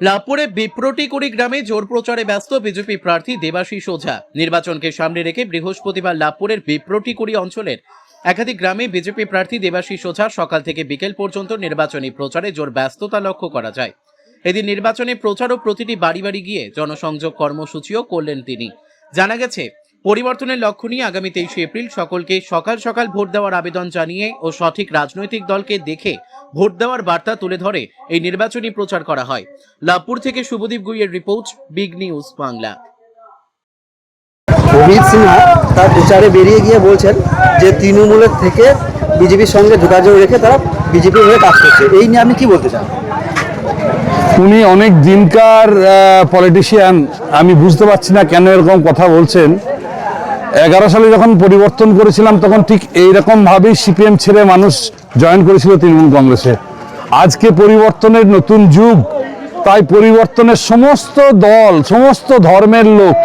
লাভপুরে বিপ্রটিকুড়ি গ্রামে জোর প্রচারে ব্যস্ত বিজেপি প্রার্থী দেবাশিস ওঝা। নির্বাচনকে সামনে রেখে বৃহস্পতিবার লাভপুরের বিপ্রটিকুড়ি অঞ্চলের একাধিক গ্রামে বিজেপি প্রার্থী দেবাশিস ওঝা সকাল থেকে বিকেল পর্যন্ত নির্বাচনী প্রচারে জোর ব্যস্ততা লক্ষ্য করা যায়। এদিন নির্বাচনী প্রচার ও প্রতিটি বাড়ি বাড়ি গিয়ে জনসংযোগ কর্মসূচিও করলেন তিনি। জানা গেছে, পরিবর্তনের লক্ষ্য নিয়ে আগামী 23 এপ্রিল সকলকে সকাল সকাল ভোট দেওয়ার আবেদন জানিয়ে ও সঠিক রাজনৈতিক দলকে দেখে ভোট দেওয়ার বার্তা তুলে ধরে এই নির্বাচনী প্রচার করা হয়। লাভপুর থেকে শুভদীপ গুইয়ের report, big news Bangla. Amit Sinha তার প্রচারে বেরিয়ে গিয়ে বলছেন যে তৃণমূলের থেকে বিজেপির সঙ্গে যোগাযোগ রেখে তারা বিজেপির হয়ে কাজ করছে। এই নিয়ে আপনি কি বলতে চান? উনি অনেক দিনকার পলিটিশিয়ান, আমি বুঝতে পারছি না কেন এরকম কথা বলছেন। 11 সালে যখন পরিবর্তন করেছিলাম তখন ঠিক এইরকমভাবেই সিপিএম ছেড়ে মানুষ জয়েন করেছিল তৃণমূল কংগ্রেসে। আজকে পরিবর্তনের নতুন যুগ, তাই পরিবর্তনের সমস্ত দল, সমস্ত ধর্মের লোক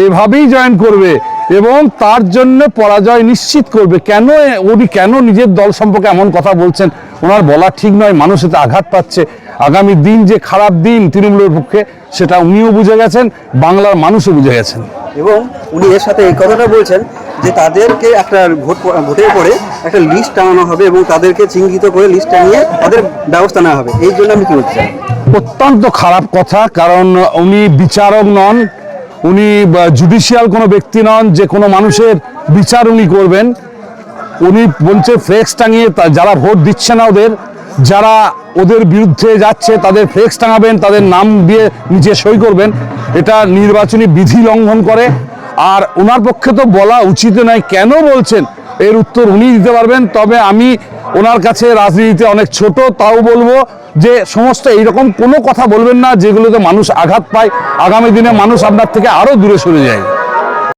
এভাবেই জয়েন করবে এবং তার জন্য পরাজয় নিশ্চিত করবে। উনি কেন নিজের দল সম্পর্কে এমন কথা বলছেন ওনার বলা ঠিক নয়। মানুষ এতে আঘাত পাচ্ছে। আগামী দিন যে খারাপ দিন তৃণমূলের পক্ষে সেটা উনিও বুঝে গেছেন, বাংলার মানুষও বুঝে গেছেন। এবং উনি এর সাথে এই কথাটা বলছেন যে তাদেরকে একটা ভোটের পরে একটা লিস্ট টানানো হবে এবং তাদেরকে চিহ্নিত করে লিস্ট টানিয়ে তাদের ব্যবস্থা নেওয়া হবে। এই জন্য আমি কি বলতে চাই? অত্যন্ত খারাপ কথা, কারণ উনি বিচারক নন, উনি জুডিশিয়াল কোনো ব্যক্তি নন যে কোনো মানুষের বিচার উনি করবেন। উনি বলছে ফ্লেক্স টাঙিয়ে যারা ভোট দিচ্ছে না, যারা ওদের বিরুদ্ধে যাচ্ছে তাদের ফ্লেক্স টাঙাবেন, তাদের নাম দিয়ে নিজে সই করবেন। এটা নির্বাচনী বিধি লঙ্ঘন করে। আর ওনার পক্ষে তো বলা উচিত নয়। কেন বলছেন এর উত্তর উনি দিতে পারবেন। তবে আমি ওনার কাছে রাজনীতিতে অনেক ছোট, তাও বলবো যে সমস্ত এইরকম কোনো কথা বলবেন না যেগুলোতে মানুষ আঘাত পায়। আগামী দিনে মানুষ আপনার থেকে আরো দূরে সরে যায়।